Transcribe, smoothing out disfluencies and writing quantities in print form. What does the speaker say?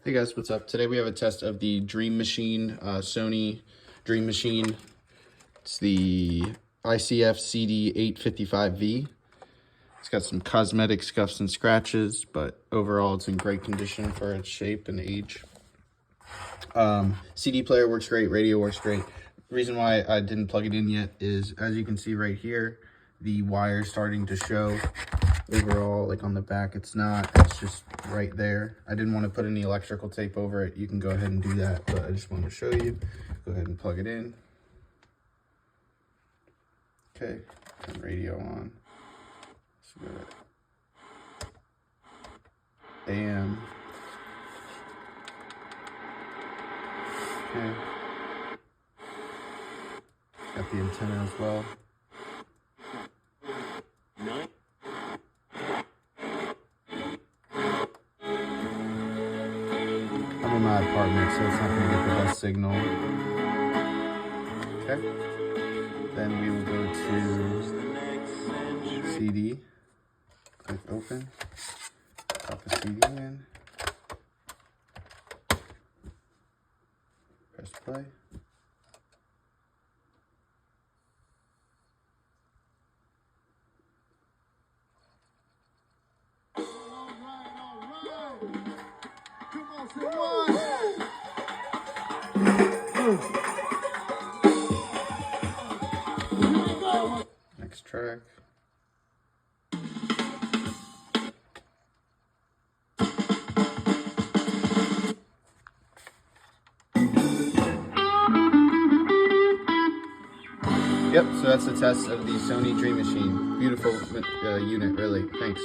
Hey guys, what's up? Today we have a test of the Dream Machine, Sony Dream Machine. It's the ICF-CD855V. It's got some cosmetic scuffs and scratches, but overall it's in great condition for its shape and age. CD player works great, radio works great. The reason why I didn't plug it in yet is, as you can see right here, the wire's starting to show. Overall, like on the back, it's just right there. I didn't want to put any electrical tape over it. You can go ahead and do that, but I just wanted to show you. Go ahead and plug it in. Okay, turn radio on. So go to AM. Okay. Got the antenna as well. I'm in my apartment, so it's not going to get the best signal. Okay. Then we will go to CD. Click open. Pop the CD in. Press play. Next track. Yep, so that's the test of the Sony Dream Machine. Beautiful unit, really. Thanks.